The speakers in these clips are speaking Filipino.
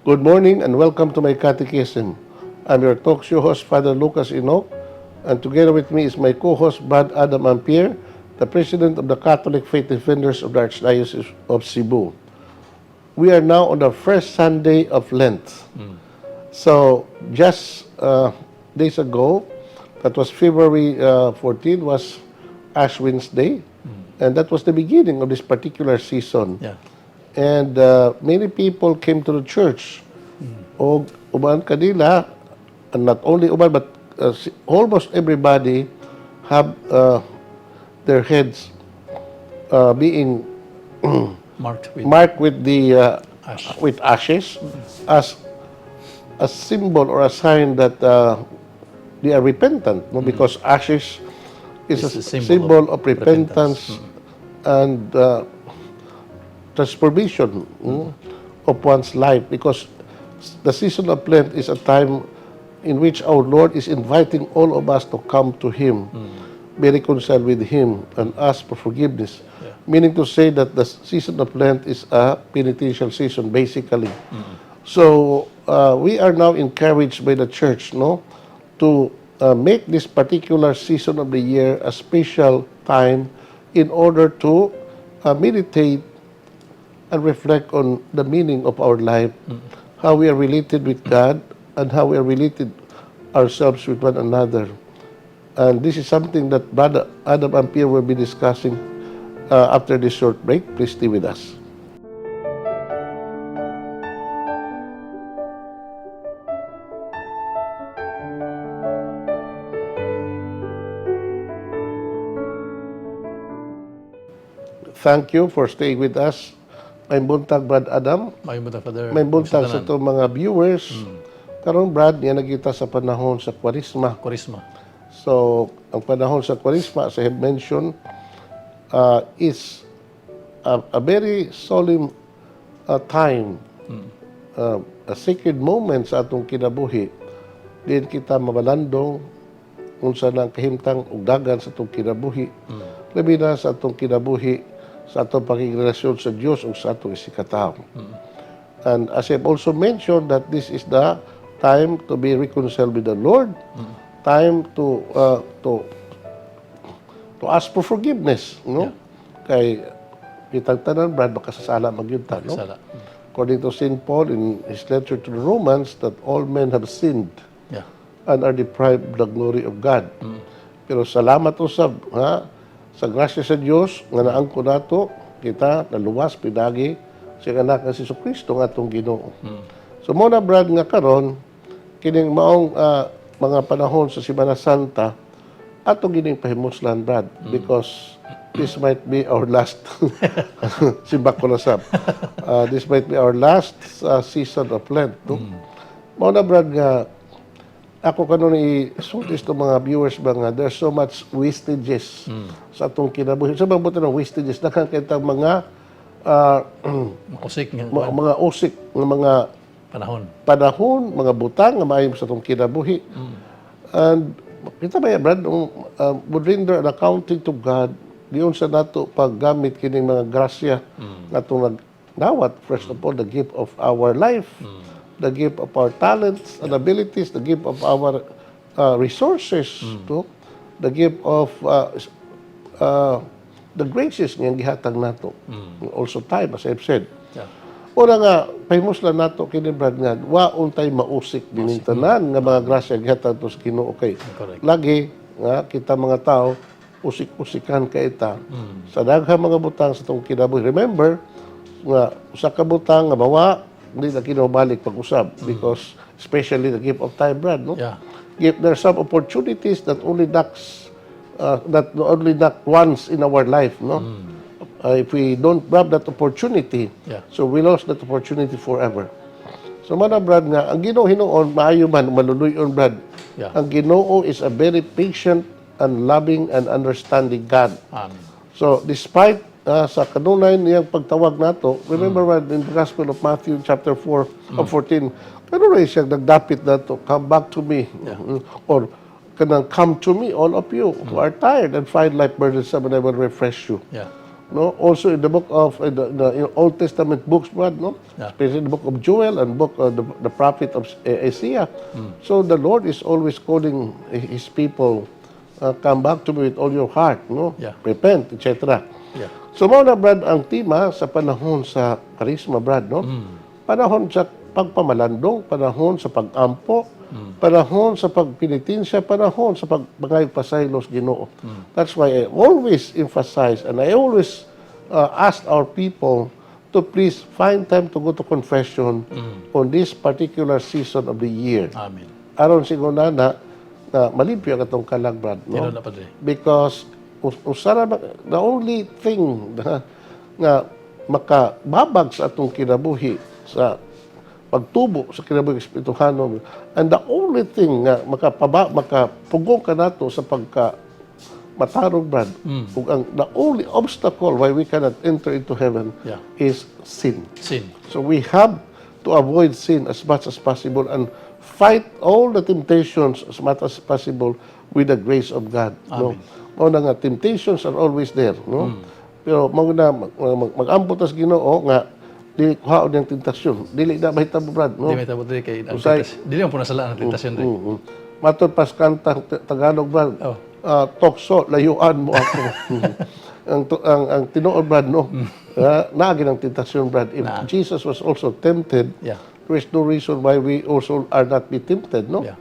Good morning and welcome to My Catechism. I'm your talk show host, Father Lucas Inoc, and together with me is my co-host, Brad Adam Ampere, the President of the Catholic Faith Defenders of the Archdiocese of Cebu. We are now on the first Sunday of Lent. So, just days ago, that was February 14, was Ash Wednesday, and that was the beginning of this particular season. Yeah. And many people came to the church. O uban kanila, and not only uban but almost everybody have their heads being Marked with marked with the ash. with ashes as a symbol or a sign that they are repentant, no? Because ashes is It's a a symbol symbol of of repentance and transformation of one's life, because the season of Lent is a time in which our Lord is inviting all of us to come to Him, be reconciled with Him, and ask for forgiveness. Yeah. Meaning to say that the season of Lent is a penitential season, basically. So we are now encouraged by the Church, no, to make this particular season of the year a special time in order to meditate and reflect on the meaning of our life, how we are related with God, and how we are related ourselves with one another. And this is something that Brother Adam Ampere will be discussing after this short break. Please stay with us. Thank you for staying with us. May buntag, Brad Adam. May buta, Father. May buntag sa Tanan. itong mga viewers. Karon Brad, yan nagkita sa panahon sa Kwarisma. Korisma. So, ang panahon sa Kwarisma, as I have mentioned, is a very solemn time, a sacred moment sa atong kinabuhi. Diyan kita mabalandong kung saan ang kahimtang ugdagan sa atong kinabuhi. Labi na sa atong kinabuhi, sa atong pakigrelasyon sa Diyos o sa atong isikataw. And as I've also mentioned, that this is the time to be reconciled with the Lord, time to ask for forgiveness, no? Kay kitang tanan, Brad, baka sasala magyunta, no? Sala. According to St. Paul in his letter to the Romans, that all men have sinned Yeah. and are deprived of the glory of God. Pero salamat usab, ha, sa grasya sa Dios nga naangko nato kita naluwas pinagi sa anak nga si Jesucristo nga atong Ginoo. So mo na Brad nga karon kining maong mga panahon sa Semana Santa ato gining pahimuslan, Brad, because this might be our last simbak ko na sab. This might be our last season of Lent, no? Mo na Brad nga ako kanon i-sutis to mga viewers ba nga there's so much wastages sa atong kinabuhi. Sa mga buto ng wastages, nakakita mga Usik nga mga usik ng mga panahon. mga butang nga maayo sa atong kinabuhi. And kita ba Brad, would render an accounting to God diyon sa nato paggamit kining mga grasya nga atong nagdawat. First of all, the gift of our life, the gift of our talents and abilities, the gift of our resources, to the gift of the graces nga gihatag nato. Also time, as I've said. Yeah. Una nga, pahimuslan nato kini Brad nga, waon tay mausik dining tanan nga mga grasya gihatag to sa Ginoo. Okay. Correct. Lagi nga kita mga tao usik-usikan ka ita sa daghang mga butang sa tong kinabuhi. Remember nga usa ka butang nga bawa hindi na kinabalik pag-usab because especially the gift of time, Brad, no? Yeah. There are some opportunities that only knocks once in our life, no? If we don't grab that opportunity, Yeah. so we lost that opportunity forever. So mana Brad nga, ang Ginoo hinuon maayo man maluluyon, Brad. Yeah. Ang Ginoo is a very patient and loving and understanding God. Amen. So despite sa kanunay niyang pagtawag nato, remember Brad, in the Gospel of Matthew chapter 4 of 14, kanunay siya nagdapit nato, come back to me. Or kanang come to me all of you who are tired and find life burdensome and I will refresh you. Yeah. no? Also in the book of the Old Testament books, Brad, no? Yeah. Especially the book of Joel and book the prophet of Isaiah. So the Lord is always calling His people, come back to me with all your heart, no? Yeah. Repent, etc. Yeah. So mao na, Brad, ang tema sa panahon sa karisma, Brad, no? Panahon sa pagpamalandong, panahon sa pag-ampo, panahon sa pagpinitinsya, panahon sa pagbangay pasaylos Ginoo. That's why I always emphasize and I always ask our people to please find time to go to confession on this particular season of the year. Amen. Aron siguro na malimpyo ang atong kalag, Brad, no? Tiro na, Padre. Because usara the only thing nga makababag sa atong kinabuhi sa pagtubo sa kinabuhi espirituhano, and the only thing nga makapugong ka nato sa pagka matarong, Brad, ug the only obstacle why we cannot enter into heaven Yeah. is sin. Sin. So we have to avoid sin as much as possible and fight all the temptations as much as possible with the grace of God. No? Mao na nga, temptations are always there. No? Pero mao na mag-ambot as Ginoo nga dili kuhaon yung tentasyon. Dili na mahitabo, Brad. No? Di may tabot diri kay Usay. dili mo po nasalaan ang tentasyon diri. Matod pas kantang Tagalog, Brad. Oh. Tokso, layuan mo ako. ang tinuod, Brad, no? Naagi ng tentasyon, Brad. If Jesus was also tempted, Yeah. there is no reason why we also are not be tempted, no? Yeah.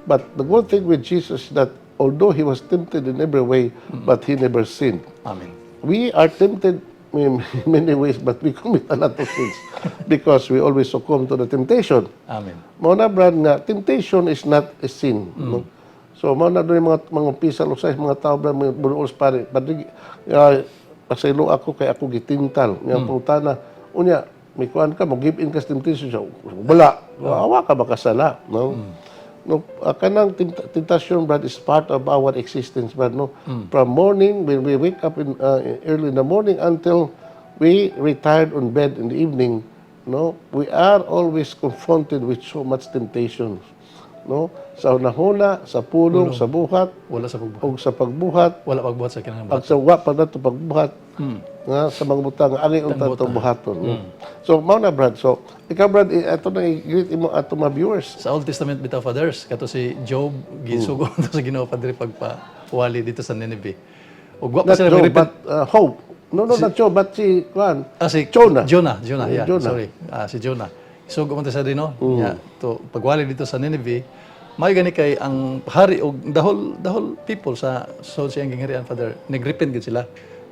But the good thing with Jesus is that although He was tempted in every way, but He never sinned. Amen. We are tempted in many ways, but we commit a lot of sins because we always succumb to the temptation. Amen. Mao na, Brad, nga temptation is not a sin. No? So mao na doon mga pisal usay mga tao, Brad, mga bunuos pare. Pasaylo ako kay ako gitintal. Nga putana unya may kuan ka mo give in ka sa temptation siya. Wala. Awa ka makasala, no? No, kanang temptation, Brad, is part of our existence, Brad, no? From morning when we wake up in early in the morning until we retired on bed in the evening, no, we are always confronted with so much temptations, no? Sa unahuna, sa pulong, sa buhat, Wala sa pagbuhat. o sa pagbuhat, Wala pagbuhat sa kinahanglan. pag sa wa pa nato pagbuhat, nga sa mga butang angay unta to buhaton, no? So mao na, Brad. So ikaw, Brad, ato na i-greet mo ato mga viewers. Sa Old Testament bitaw, fathers, kato si Job gisugo sa Ginoo, Padre, pagpawali dito sa Nineveh. Ug wa pa Not sila Job, repent. but Hope. No, not Job, but si Juan. Si Jonah. Jonah, yeah. Jonah. Sorry. Si Jonah. Isugo man ta sa dino. Yeah, to pagwali dito sa Nineveh, may gani kay ang hari og the whole people sa siyang gingharian, Father, nagrepent gid sila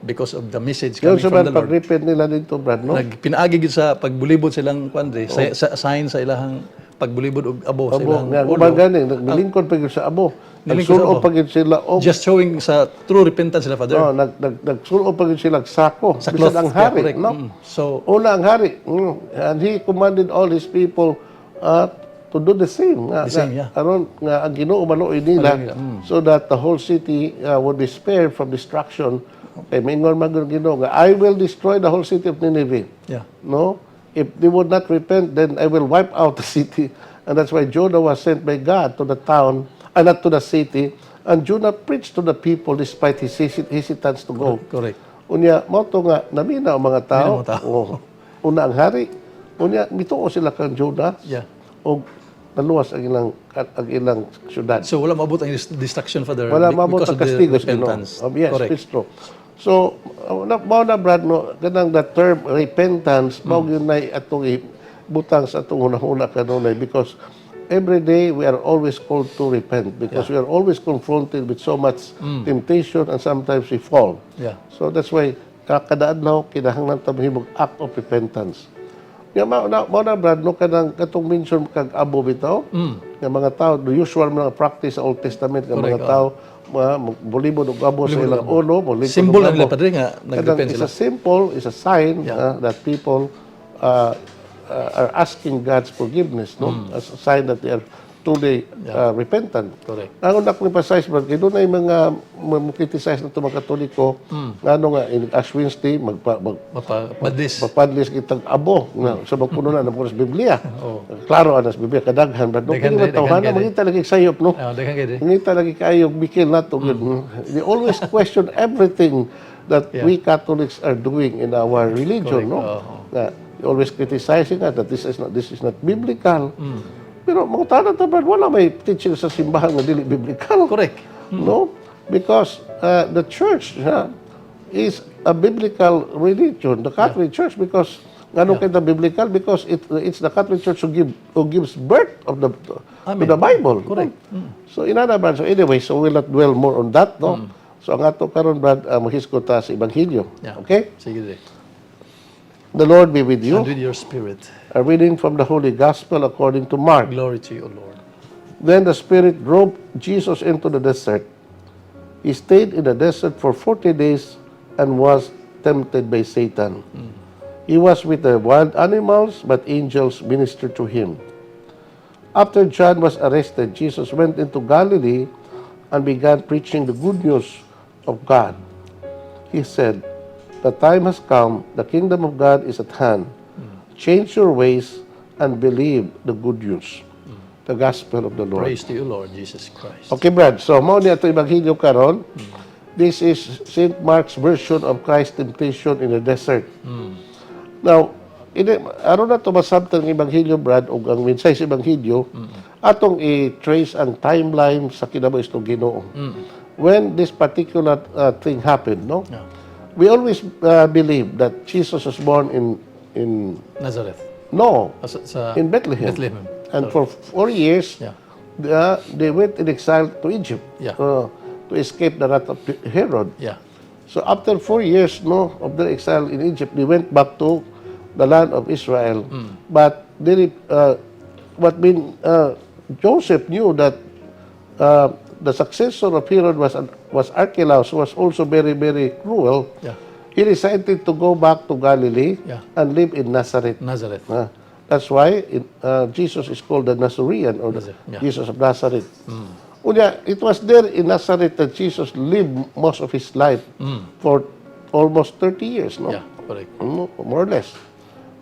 because of the message Yun coming sa from the Lord. pag-repent nila dito, Brad, no? Nagpinaagi gid sa pagbulibot silang kuandre, sa sign sa ilahang pagbulibod og abo sa Abo, ilang nga, ulo. gumagani, nagbilingkod pa yun sa abo. Nilingkod sa Nagsulo abo. pa yun sila, Just showing sa true repentance sila, Father. no, nagsulo pa yun sila sako. Sa Bisan cloth. ang hari, correct. no? So, Una ang hari. And he commanded all his people to do the same. The same, yeah. Aron nga ang Ginoo maluoy nila so that the whole city would be spared from destruction. Kay mingon man ang Ginoo nga I will destroy the whole city of Nineveh. yeah. No? If they would not repent, then I will wipe out the city. And that's why Jonah was sent by God to the town, not to the city. And Jonah preached to the people despite his hesitance to go. Correct. Unya, mo to nga, namina ang mga tao. Namina ang mga tao. Oh. Una ang hari. Unya, mituo sila kang Jonah. Yeah. O naluwas ang ilang syudad. So wala maabot ang destruction, Father, Wala mabot because ang of the kastigo sa Ginoo. repentance. Yes, Correct. it's true. So, mao na, Brad, no, kanang the term repentance, mao yun na atong butang sa atong hunahuna kanunay because every day we are always called to repent because we are always confronted with so much temptation and sometimes we fall. Yeah. So that's why kakadaadlaw kinahanglan ta mahimong act of repentance. Nga mao na, Brad, no, kanang katong mention kag abo bitaw nga mga tao the usual mga practice sa Old Testament nga mga Correct, tao bulibod og abo sa ilang ulo, bulibod Symbol og na nila, abo. Padre, nga nagrepent It's sila. a symbol, it's a sign that people are asking God's forgiveness, no? As a sign that they are truly repentant. Correct. Ang akong emphasize, Brad, kaya doon ay mga criticize na ito mga Katoliko, ano nga, in Ash Wednesday, Mapadlis. magpadlis kitang abo na sa magpuno na ng sa Biblia. Klaro anas Biblia kadaghan, Brad. Nung Daghan, kini matawhan na, daghan, magita lagi sayop, no? Daghang gid. Hindi talaga kayo bikil na to. They always question everything that Yeah. we Catholics are doing in our religion, Correct. no? Na always criticizing that this is not biblical. Pero mga tanong Brad, wala may teaching sa simbahan nga dili biblical. Correct. No? Because the church is a biblical religion, the Catholic Church, because ano kaya biblical? Because it's the Catholic Church who gives birth of to Amen. the Bible. Correct. So in other words, so anyway, so we'll not dwell more on that, no? So ang ato karon Brad, mahiskot ta sa Ebanghelyo. Yeah. Okay? Sige dire. The Lord be with you. And with your spirit. A reading from the Holy Gospel according to Mark. Glory to you, O Lord. Then the Spirit drove Jesus into the desert. He stayed in the desert for 40 days and was tempted by Satan. He was with the wild animals, but angels ministered to him. After John was arrested, Jesus went into Galilee and began preaching the good news of God. He said, "The time has come, the kingdom of God is at hand. Change your ways and believe the good news." The gospel of the Lord. Praise to you, Lord Jesus Christ. Okay, Brad. So, mao ni ato Ebanghelyo karon. This is St. Mark's version of Christ's temptation in the desert. Now, aron na to masabtan ang Ebanghelyo, Brad, o ang mensahe sa Ebanghelyo, atong i-trace ang timeline sa kinabuhi sa Ginoo. When this particular thing happened, no? Yeah. We always believe that Jesus was born in Nazareth. in Bethlehem. Bethlehem. And for 4 years, Yeah. they went in exile to Egypt Yeah. to escape the wrath of Herod. Yeah. So after 4 years of their exile in Egypt, they went back to the land of Israel. But Joseph knew that the successor of Herod was Archelaus, who was also very, very cruel. Yeah. He decided to go back to Galilee Yeah. and live in Nazareth. Nazareth. That's why Jesus is called the Nazarene, or the Nazareth, yeah. Jesus of Nazareth. Unya, it was there in Nazareth that Jesus lived most of his life for almost 30 years, no? Yeah, correct. More or less.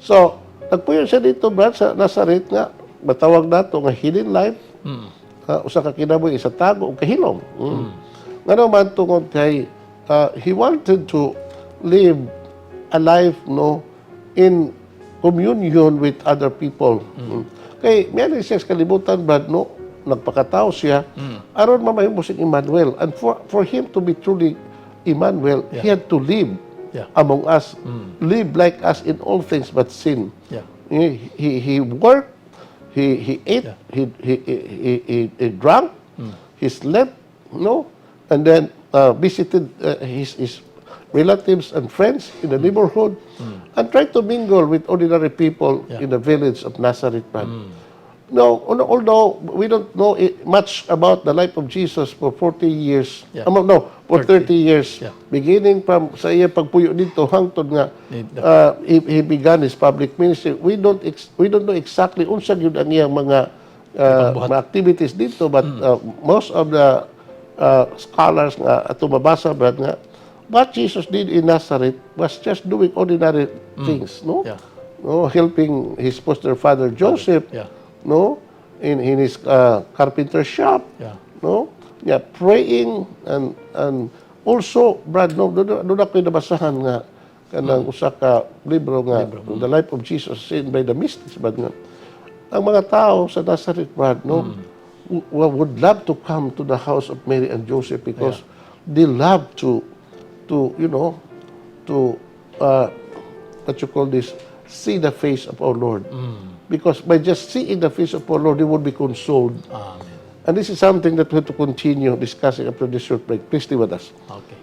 So, nagpuyo siya dito, Brad, sa Nazareth nga, matawag nato nga hidden life, usa ka kinabuhi isa tago o kahilom. Nga naman tungod kay he wanted to live a life in communion with other people. Kay meron siya sa kalibutan, Brad, nagpakatao siya aron mamahimo si Emmanuel, and for him to be truly Emmanuel, he had to live among us, live like us in all things but sin. Yeah. He worked, he ate, he drank, he slept, and then visited his relatives and friends in the neighborhood, and tried to mingle with ordinary people in the village of Nazareth. No, although we don't know much about the life of Jesus for 40 years, for 30 years, beginning from sa iya pagpuyo dito hangtod nga he began his public ministry. We don't know exactly unsa gyud ang iyang mga activities dito, but most of the scholars nga ato mabasa, Brad, nga what Jesus did in Nazareth was just doing ordinary things, helping his foster father Joseph, in his carpenter shop, praying, and also, Brad, doon ako nabasahan nga kanang usa ka libro nga The Life of Jesus seen by the mystics, Brad, nga ang mga tao sa Nazareth, Brad, would love to come to the house of Mary and Joseph because they love to what you call this, see the face of our Lord. Because by just seeing the face of our Lord, they would be consoled. Amen. And this is something that we have to continue discussing after this short break. Please stay with us. Okay.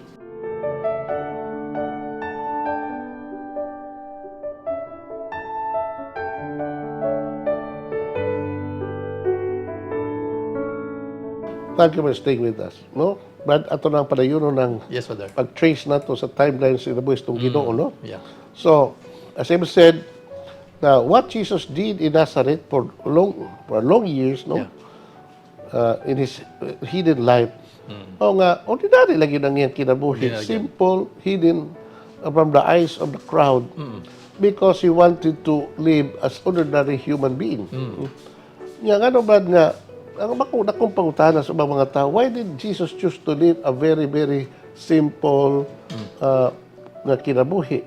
Thank you for staying with us. Brad, ato na ang padayon ng Yes, Father. pag-trace nato sa timeline sa inabuhis itong Ginoo, no? Yeah. So, as I said, now what Jesus did in Nazareth for long years, in his hidden life, ordinary lang yun ang iyang kinabuhi. Simple, hidden from the eyes of the crowd, because he wanted to live as ordinary human being. Nga ba nga, ang dakong pangutana sa mga tao, why did Jesus choose to live a very, very simple na kinabuhi.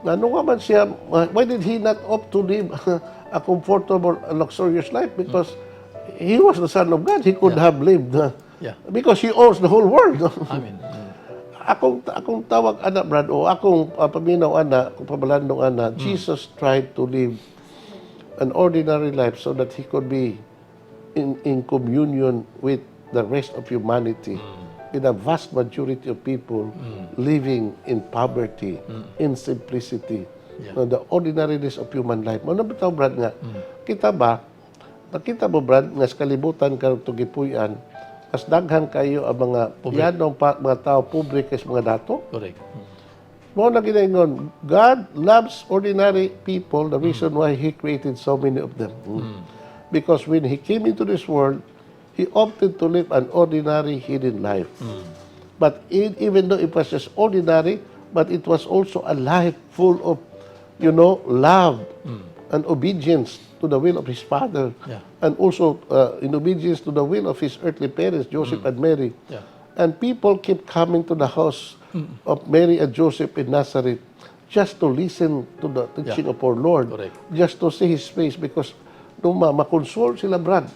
Ano nga man siya, why did he not opt to live a comfortable, luxurious life? Because he was the Son of God. He could have lived. Because he owns the whole world. Amen. Akong tawag ana, Brad, o akong paminaw ana, kung pabalandong ana, Jesus tried to live an ordinary life so that he could be in communion with the rest of humanity, with a vast majority of people living in poverty, in simplicity, the ordinariness of human life. Ano ba ito, Brad, nga? Nakita mo, Brad, nga sa kalibutan karong tugipuyan, mas daghan kayo ang mga yanong mga tao pobre kaysa mga dato. Correct. Mo na ginaingon, God loves ordinary people, the reason why He created so many of them. Because when He came into this world, He opted to live an ordinary hidden life. But even though it was just ordinary, but it was also a life full of, love and obedience to the will of His Father. And also in obedience to the will of His earthly parents, Joseph and Mary. And people keep coming to the house of Mary and Joseph in Nazareth just to listen to the teaching of our Lord. Correct. Just to see His face because makonsol sila, Brad.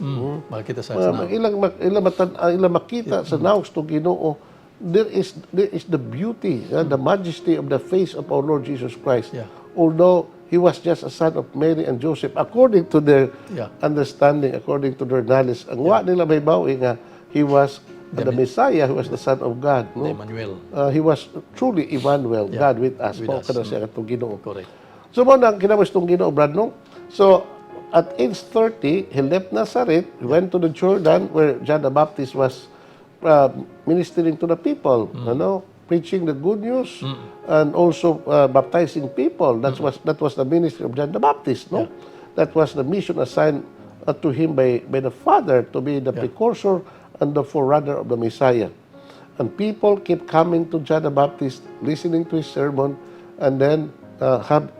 Makita sa Ilang makita sa naos to Ginoo. There is the beauty, the majesty of the face of our Lord Jesus Christ. Although He was just a son of Mary and Joseph, according to their understanding, according to their knowledge. Ang wa nila may bawi nga, He was the Messiah, He was the Son of God. No? Emmanuel. He was truly Emmanuel, God with us. Mao kada siya katong Ginoo. Correct. So mo nang kinabas tong Ginoo, Brad, no? So at age 30, he left Nazareth, he went to the Jordan where John the Baptist was ministering to the people, preaching the good news and also baptizing people. That was the ministry of John the Baptist, no? That was the mission assigned to him by the Father to be the precursor and the forerunner of the Messiah. And people keep coming to John the Baptist, listening to his sermon, and then have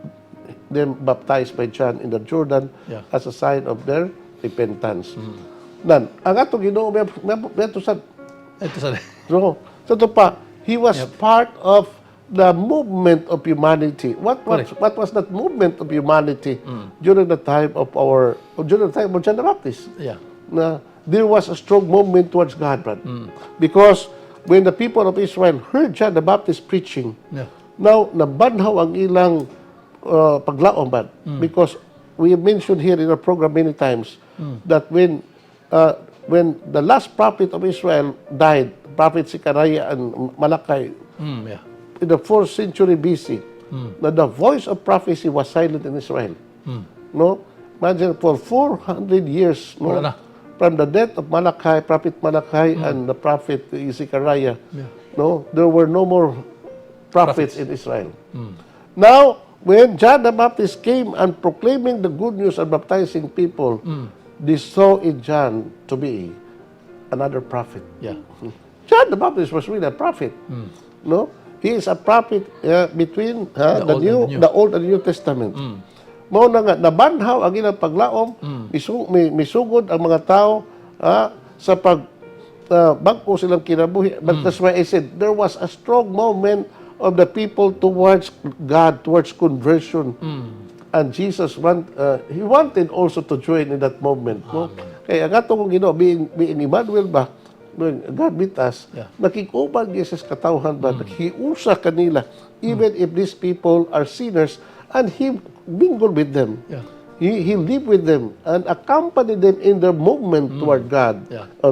them baptized by John in the Jordan as a sign of their repentance. Nan, ang ato Ginoo may sa ito pa, he was part of the movement of humanity. What was that movement of humanity during the time of John the Baptist? Na there was a strong movement towards God, Brad. Because when the people of Israel heard John the Baptist preaching, now nabanhaw ang ilang paglaom, Brad. Because we mentioned here in our program many times that when the last prophet of Israel died, Prophet Zechariah and Malachi, in the 4th century BC, na the voice of prophecy was silent in Israel. No? Imagine, for 400 years, from the death of Prophet Malachi and the prophet Zechariah, there were no more prophets in Israel. Now, when John the Baptist came and proclaiming the good news and baptizing people, they saw in John to be another prophet. John the Baptist was really a prophet. No, he is a prophet between the Old and New Testament. Mao na nga nabanhaw ang ilang paglaom, misugod ang mga tao sa bag-o silang kinabuhi. But that's why I said there was a strong movement of the people towards God, towards conversion. And Jesus he wanted also to join in that movement. No? Kaya ang ato kong Ginoo, being Emmanuel ba, God with us, nakikubag Jesus katawhan ba, nakiusa kanila, even if these people are sinners, and He mingled with them. He lived with them and accompanied them in their movement toward God,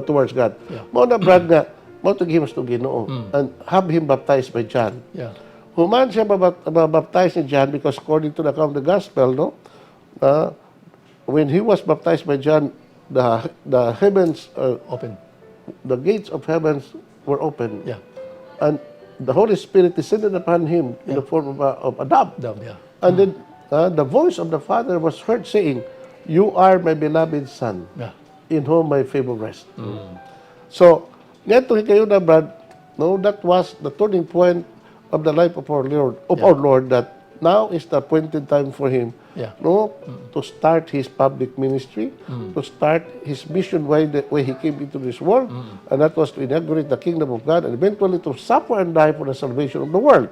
towards God. Mao na, Brad, nga, mao to gimas to Ginoo, and have him baptized by John. Human siya baptized ni John because according to the account of the gospel, no, when he was baptized by John, the heavens open. The gates of heavens were open, and the Holy Spirit descended upon him in the form of a dove. And then the voice of the Father was heard saying, "You are my beloved Son, in whom my favor rests." So, neto kayo na, Brad, no, that was the turning point of the life of our Lord, that now is the appointed time for him Yeah. no, to start his public ministry, to start his mission why he came into this world, and that was to inaugurate the kingdom of God and eventually to suffer and die for the salvation of the world.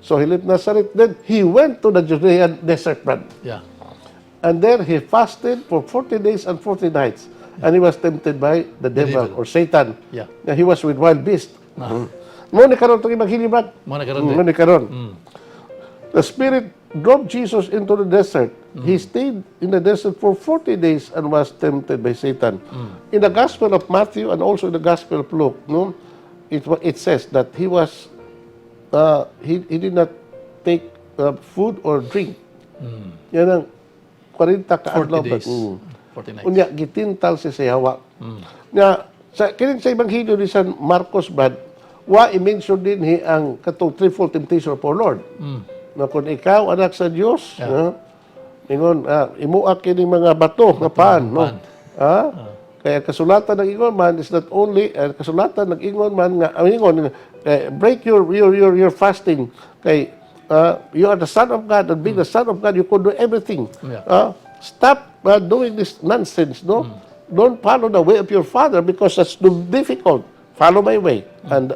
So he left Nazareth, then he went to the Judean desert, brad. Yeah. And there he fasted for 40 days and 40 nights. And he was tempted by the devil or Satan. Yeah. He was with wild beasts. Mo ni karon itong Ebanghelyo, brad. Mo na karon Mo ni karon. The Spirit drove Jesus into the desert. He stayed in the desert for 40 days and was tempted by Satan. In the Gospel of Matthew and also in the Gospel of Luke, no, it says that he was he did not take food or drink. Yan ang 40 ka 40 adlaw. days. 40 nights. Unya gitintal si Sayawa. Nya sa kining sa Ebanghelyo ni San Marcos, brad, wa i-mention din ang katong threefold temptation of our Lord. Na kung ikaw anak sa Dios, ingon imuak kining mga bato nga paan, no? Kaya kasulatan ng ingon man is not only kasulatan ng ingon man nga ingon break your fasting kay you are the son of God, and being the son of God you could do everything. Stop doing this nonsense, no? Don't follow the way of your father because that's too difficult. Follow my way. And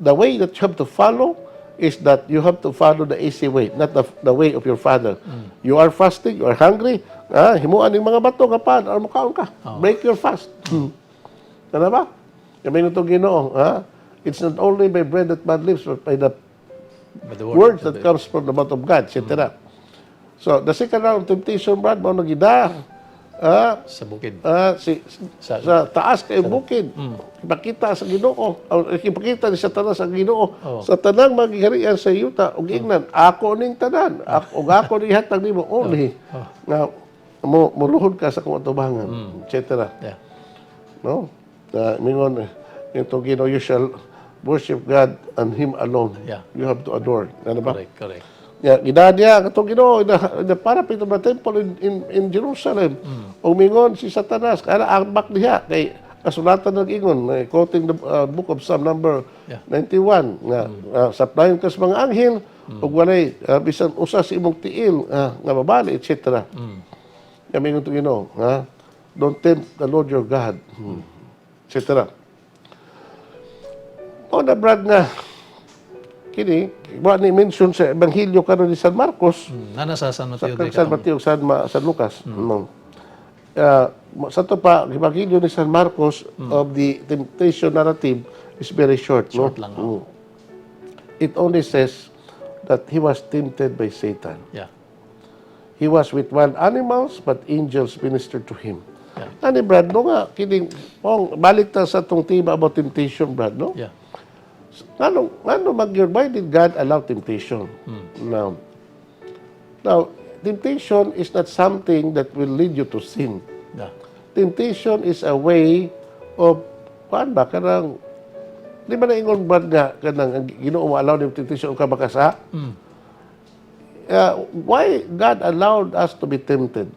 the way that you have to follow is that you have to follow the easy way, not the way of your father. You are fasting, you are hungry, himuan ng mga bato nga pan, or mukaon ka. Break your fast. Ano ba? Kami nito Ginoo, it's not only by bread that man lives, but by the words that comes from the mouth of God, etc. So, the second round of temptation, brad, mo nagida, sa bukid. sa taas kay bukid. Ipakita sa Ginoo, ipakita ni Satanas sa Ginoo. Sa tanang magigarian sa yuta, ug ingnan, ako ning tanan, ako ning hatag nimo only. Nga muluhod ka sa kong atubangan, etc. Yeah. No? Mingon, ito Ginoo, you shall worship God and Him alone. Yeah. You have to adore. Ano ba? Correct. Gidadya katong Ginoo the parapet of the temple in Jerusalem. O mingon si Satanas kana agbak diha kay kasulatan nag-ingon quoting the book of Psalm number 91 nga saplayon ka sa mga anghel ug walay bisan usa sa imong tiil nga babali etc. Kami mingon to Ginoo, don't tempt the Lord your God, etc. O na brad nga kini wa ni mention sa Ebanghelyo karon ni San Marcos, Nana sa San Mateo. San Mateo, San Lucas. Sa to pa Ebanghelyo ni San Marcos of the temptation narrative is very short, Short no? lang, It only says that he was tempted by Satan. Yeah. He was with wild animals, but angels ministered to him. Yeah. Ani brad, no nga kining balik ta sa tong tema about temptation, brad, no? Yeah. Ngano why did God allow temptation? Now, temptation is not something that will lead you to sin. Yeah. Temptation is a way of kanang di ba naingon ba nga kanang Ginoo allow ng temptation ka makasa? Why God allowed us to be tempted?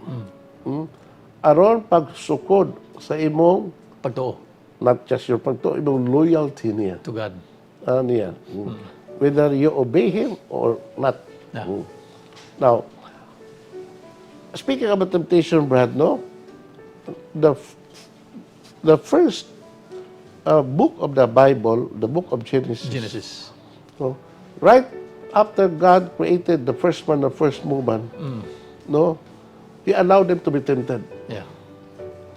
Aron pagsukod sa imong Pagtuo. not just your pagtuo, imong loyalty niya. To God. Niya. Whether you obey Him or not. Yeah. Now, speaking about temptation, Brad, no? The first book of the Bible, the book of Genesis. No? Right after God created the first man, the first woman, no? He allowed them to be tempted. Yeah.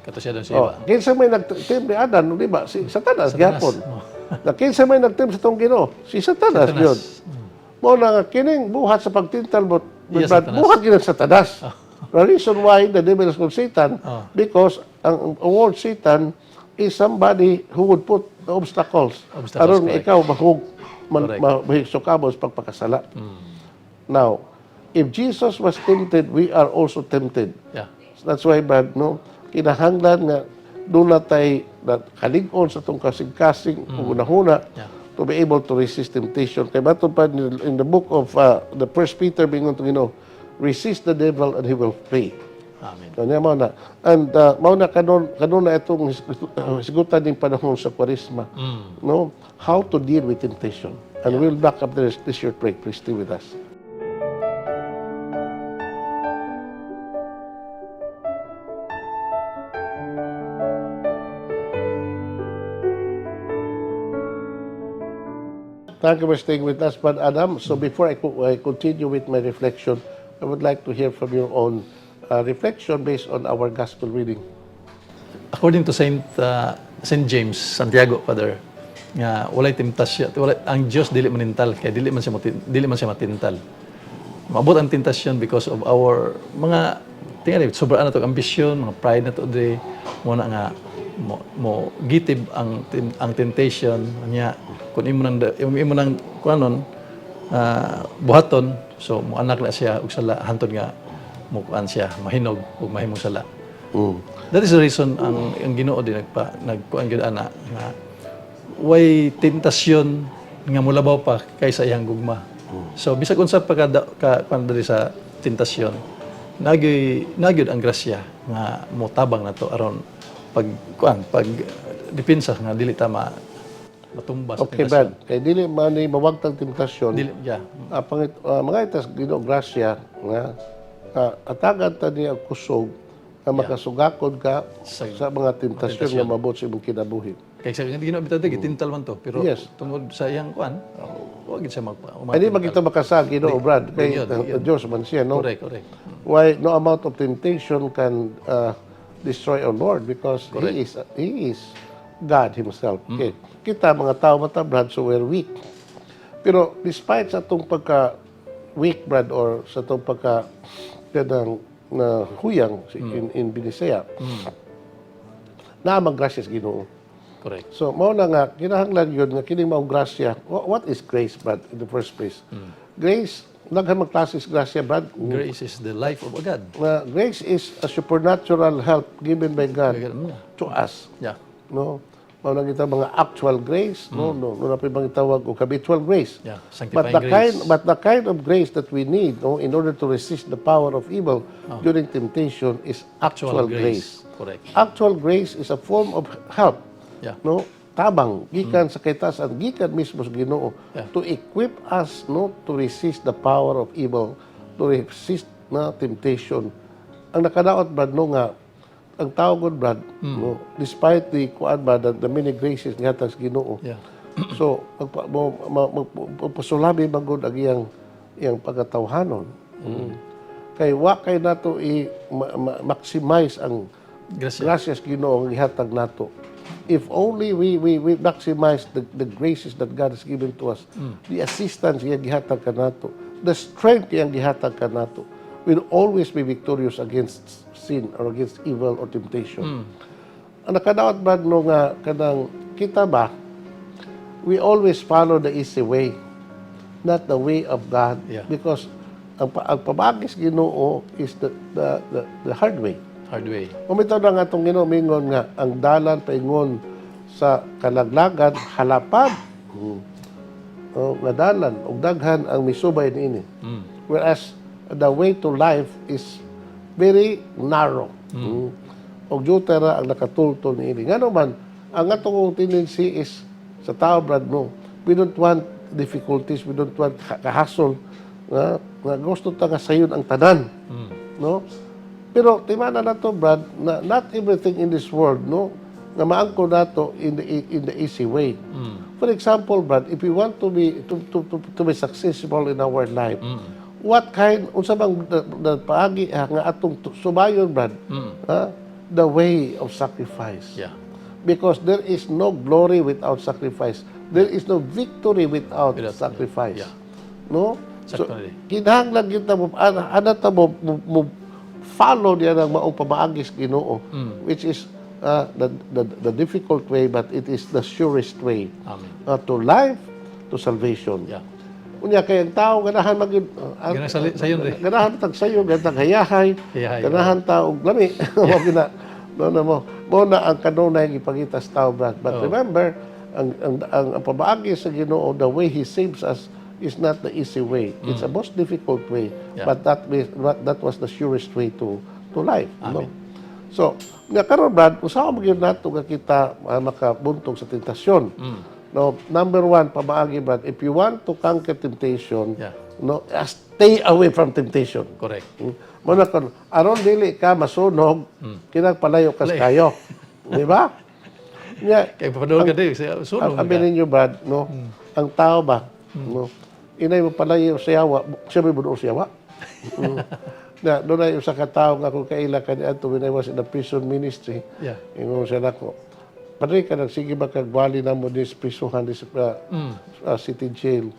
Kato siya doon sa iba. Kinsa may nag-tempt ni Adan, di ba? Si Satanas, gyapon. Kinsa may nag-tempt sa tong Ginoo? Si Satanas yun. Mo na kining buhat sa pagtintal mo, buhat gyud sa Satanas. The reason why the devil is called Satan, because ang word Satan is somebody who would put the obstacles aron ikaw mahig-sukabos pagpakasala. Now, if Jesus was tempted, we are also tempted. Yeah. That's why, Brad, no? Kinahanglan nga doon na tayo kalig-on sa itong kasing-kasing una-huna to be able to resist temptation. Kaya bato pa in the book of the First Peter, bingon to resist the devil and he will flee. Amen. Kanya mo na. And mao na kanon na itong sigutan din panahon sa Kwaresma. No? How to deal with temptation. And we'll back up this short break. Please stay with us. Thank you for staying with us, Brad Adam. So before I continue with my reflection, I would like to hear from your own reflection based on our gospel reading. According to Saint James, Santiago, Father, nga walay temptasyon, ang Dios dili manintal kay dili man siya matintal. Maabot ang tentasyon because of our mga tingali sobrang na to ambisyon, mga pride na to di mo na nga mo gitib ang temptation niya kun imo nang kuanon buhaton, so mo anak na siya og sala hantod nga mo kuan siya mahinog ug mahimong sala. That is the reason ang Ginoo din nagkuan gyud ana nga way tentasyon nga mulabaw pa kaysa iyang gugma. So bisag unsa pa kuan diri sa tentasyon, nagyud ang grasya nga motabang nato aron pag depensa nga dili ta matumba sa Okay, tentasyon. Brad. Kay dili man ni mawagtang tentasyon. Dili, yeah. Mga itas Ginoo grasya nga atagan ta niya ang kusog nga makasugakod ka sa mga tentasyon nga mabot sa imong kinabuhi. Kay sa Ginoo bitad gitintal man to, pero Yes. tungod sa iyang kuan, wa gid siya Hindi magita makasag, Ginoo, Brad. Kay Yun. ang Diyos man siya, no? Correct. Why no amount of temptation can destroy our Lord because He is God Himself. Okay. Kita mga tao mata, Brad, so we're weak. Pero despite sa itong pagka-weak, Brad, or sa itong pagka-kanang na huyang in Binisaya, na maggrasya sa Ginoo. Correct. So, mao na nga, kinahanglan yun nga kining maong grasya. What is grace, Brad, in the first place? Grace, naghan magklases grasya, Brad. Grace is the life of God. Grace is a supernatural help given by God to us. Yeah. No? Mao na kita mga actual grace, no na pang tawag o habitual grace. Yeah, But sanctifying grace. the kind of grace that we need, no, in order to resist the power of evil during temptation is actual grace. Correct. Actual grace is a form of help. Yeah. No, tabang gikan sa kaitasan, gikan mismo sa Ginoo to equip us, no, to resist the power of evil, to resist na temptation. Ang nakadaot, Brad, no, nga ang tawag, Brad, no, despite the kuan, Brad, the many graces nga sa Ginoo. Yeah. So magpasulabi magud ang iyang pagkatawhanon. Kay wa kay nato maximize ang Grace. gracias Ginoo ang ihatag nato. If only we maximize the graces that God has given to us, the assistance yang gihatag kanato, the strength yang gihatag kanato, will always be victorious against sin or against evil or temptation. Ang nakadaot, Brad, no, nga kanang kita ba, we always follow the easy way, not the way of God, because ang pamagis Ginoo is the hard way. Hard way. Umitaw na nga itong Ginoo nga ang dalan paingon sa kalaglagan halapad. Nga dalan ug daghan ang misubay niini. Whereas the way to life is very narrow. Og jutera ang nakatultol niini. Ngano man ang atong tendency is sa tao, Brad, no, we don't want difficulties, we don't want kahasol nga gusto ta nga sayon ang tanan. No? Pero timana na to, Brad, na not everything in this world, no, na maangko nato in the easy way. For example, Brad, if we want to be successful in our life, what kind unsa bang paagi nga atong subayon, Brad? The way of sacrifice. Yeah. Because there is no glory without sacrifice. There is no victory without sacrifice. Yeah. No? So, Exactly. kinahanglan kita mo follow niya ng maong pamaagis Ginoo, which is the difficult way, but it is the surest way. Amen. To life, to salvation. Yeah. Unya kay ang tao ganahan magid Ganahan sayon rin. ganahan tag sayo, ganahan tag hayahay, Hayahay. ganahan ta og lami. Mo na ang kanunay gipakita sa tao, Brad. But remember, ang pamaagi sa Ginoo, the way He saves us is not the easy way. It's a most difficult way, but that was the surest way to life. No? So, nga karon, Brad, usaha mo gyud nato nga kita makabuntog sa tentasyon. No, number one, pamaagi, Brad, if you want to conquer temptation, no, stay away from temptation. Correct. Muna kon aron dili ka masunog, kinagpalayo kas kayo. Di ba? Yeah. Kaya papadol ka din, sulong ka. Aminin niyo, Brad, no? Ang tao ba, no? Inay mo pala yung sayawa, siya may budo sayawa. Na doon ay usa ka tawo nga kung kaila kaniadto when I was in the prison ministry. Yeah. Ingon siya nako. Padre ka sige ba kag wali na mo dis prisuhan dis city jail.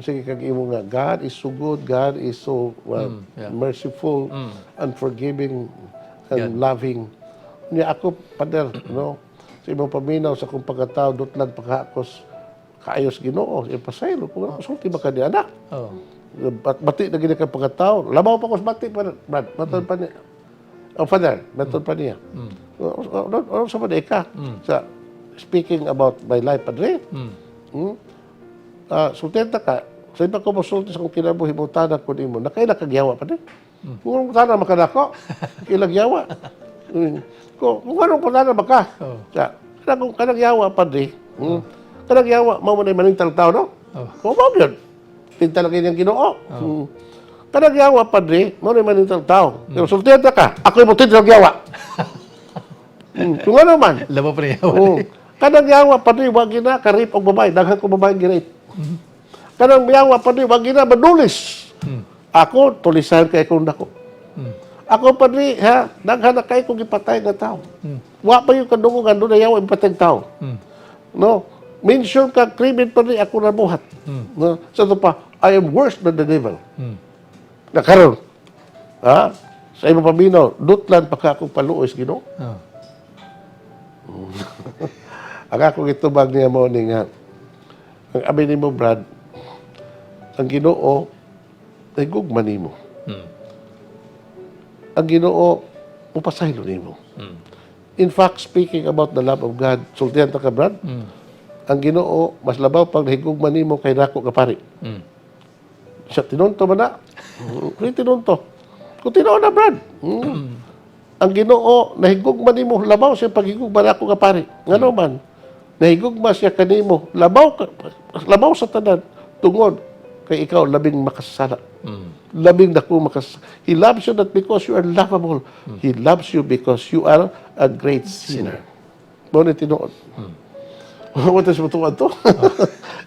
Sige kag imo nga God is so good, God is so merciful and forgiving and loving. Niya ako pader no. Sa imong paminaw sa kung pagkatao dutlan pagkakos kaayos Ginoo ipasaylo kung sulti ba ka di anak. Oh. Bati na gini ka pagkatao. Labaw pa ko sa bati, Brad. Baton pa niya. Oh, Father, baton pa niya. Ano sa mga ka? Sa, speaking about my life, Padre, sultenta ka, sa iba ko masulti sa kong kinabuhi mo, tanak ko ni mo, nakaila kagyawa, Padre. Kung tanak makanako, ilang yawa. Kung anong tanak maka, sa, kanang yawa, Padre, kanang yawa, mau na manintal tao, no? Kung mo yun. Tinta lang yung Ginoo. Kanang yawa, Padre, mo na manintang tao. Pero sultenta ka, ako yung tinta lang yawa. Kung ano man. Labo pa rin yawa. Kanang yawa, Padre, wag gina, karip ang babae, daghan ko babae girip. Kanang yawa, Padre, wag gina, madulis. Ako, tulisan kay kung dako. Ako, Padre, ha, daghan na kayo kung ipatay na tao. Wa pa yung kadungungan, doon na yawa, ipatay tao. No? Mention ka, krimen pa rin ako na buhat. No? Sa ito pa, I am worse than the devil. Nakaroon. Ha? Sa imo paminaw, dutlan pa ka akong paluoy sa Ginoo. Ang akong itubag niya mo ni nga, ang amin mo, Brad, ang Ginoo, ay gugman nimo. Ang Ginoo, upasaylo nimo. In fact, speaking about the love of God, sultihan ta ka, Brad, ang Ginoo mas labaw pag nahigugman nimo kay dako ka pari. Siya tinunto man na. Tinunto. Kung tinuon na, Brad. Ang Ginoo nahigugman nimo labaw siya paghigugman ako ka pari. Ngano man nahigugma siya kanimo labaw sa tanan tungod kay ikaw labing makasala. Labing dako He loves you not because you are lovable. He loves you because you are a great sinner. Mo ni tinuod. What is matuwa to?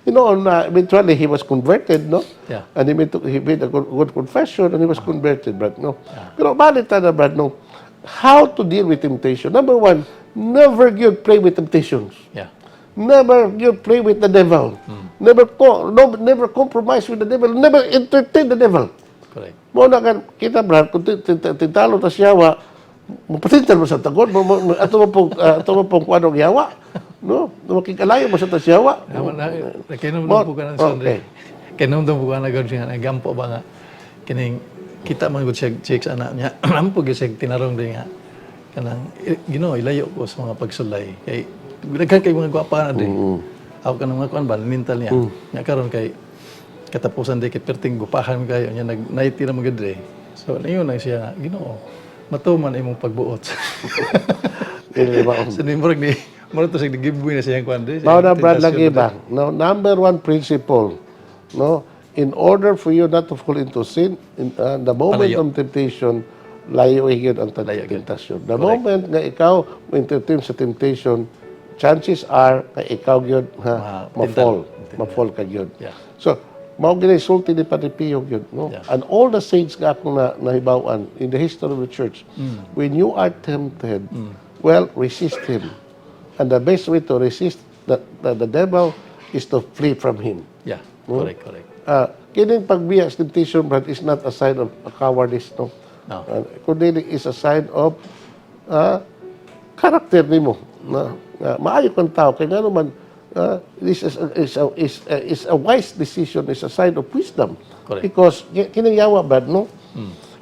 You know, eventually he was converted, no? Yeah. And he made a good confession and he was converted, Brad, no? Pero balik na, Brad, no? How to deal with temptation? Number one, never you play with temptations. Yeah. Never you play with the devil. Never compromise with the devil. Never entertain the devil. Correct. Mo na kan kita, Brad, kung tintalo ta siyawa, mapatintal mo sa tagod, ato mo pong kuanong yawa. No, makikalayo mo sa tasyawa. Kinumdum po ka ng sundre. Kinumdum po ka na gano'n siya, nagampo ba nga, kining, kita man gud siya check sa anak niya, ampo gud siya tinarong din nga, kanang, Ginoo, ilayo ko sa mga pagsulay. Kay, nagkan kay mga gwapa na din. Ako ka ng mga kuan ba, nintal niya. Nga karon kay, katapusan di kay perting gupahan kayo, niya naitira mga gudre. So, ngayon lang siya, Ginoo, matuman imong pagbuot. Sa nimurag ni, muna to siya giveaway na siyang kwande. Mao na, Brad, lagi ba? No, number one principle, no, in order for you not to fall into sin, in the moment of temptation, layo higit ang tentasyon. The moment nga ikaw entertain sa temptation, chances are na ikaw yun ma-fall ka yun. So, mao gini sulti ni Padre Pio yun, no? And all the saints nga akong nahibawan in the history of the church, when you are tempted, well, resist him. And the best way to resist the devil is to flee from him. Yeah, correct. Kining pagbiya sa temptation, Brad, is not a sign of cowardice, no? Kundi is a sign of character nimo. Maayo kang tao. Kaya nga naman, this is a wise decision, is a sign of wisdom. Correct. Because kining yawa, Brad, no?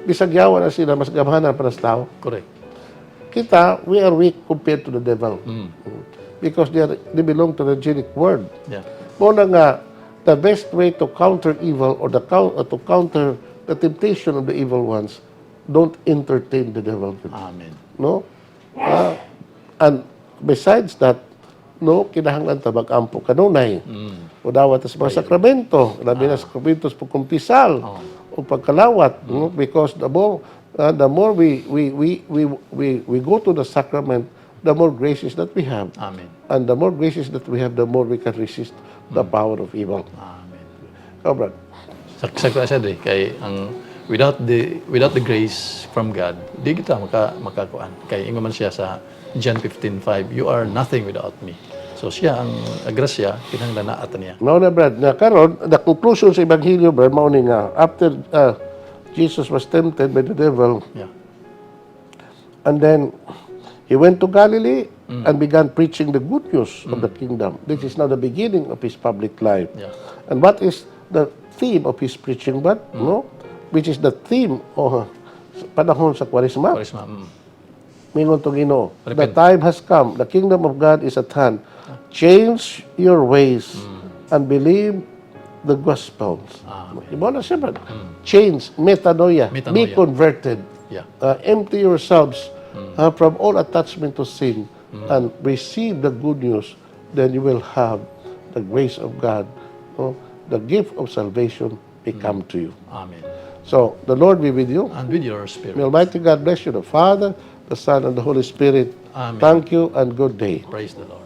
Bisag yawa na sila, mas gamahanan para sa tao. Correct. Kita, we are weak compared to the devil. Because they belong to the angelic world. Yeah. Muna nga, the best way to counter evil or to counter the temptation of the evil ones, don't entertain the devil. Amen. No? And besides that, no, kinahanglan ta mag-ampo kanunay. O dawat sa mga sakramento, labi na sakramento sa pagkumpisal o pagkalawat, because the more we go to the sacrament, the more graces that we have. Amen. And the more graces that we have, the more we can resist the power of evil. Amen. So, Brad, Sakto siya di kay ang without the grace from God, di kita makakuan. Kay ingon man siya sa John 15:5, you are nothing without me. So siya ang grasya kinahanglan na ata niya. mao na, Brad, na karon the conclusion sa Ebanghelyo, Brad, mao ni nga after Jesus was tempted by the devil, Yeah. and then he went to Galilee and began preaching the good news of the kingdom. This is now the beginning of his public life. Yeah. And what is the theme of his preaching, Brad? No? Which is the theme of panahon sa Kwaresma. Charisma. Mingon to Ginoo, the Repent. time has come. The kingdom of God is at hand. Change your ways and believe the gospels. Iba na siya, Brad. Change, metanoia. Be Metanoia. converted. Yeah. Empty yourselves from all attachment to sin and receive the good news. Then you will have the grace of God. No? The gift of salvation may come to you. Amen. So, the Lord be with you. And with your spirit. May Almighty God bless you, the Father, the Son, and the Holy Spirit. Amen. Thank you and good day. Praise the Lord.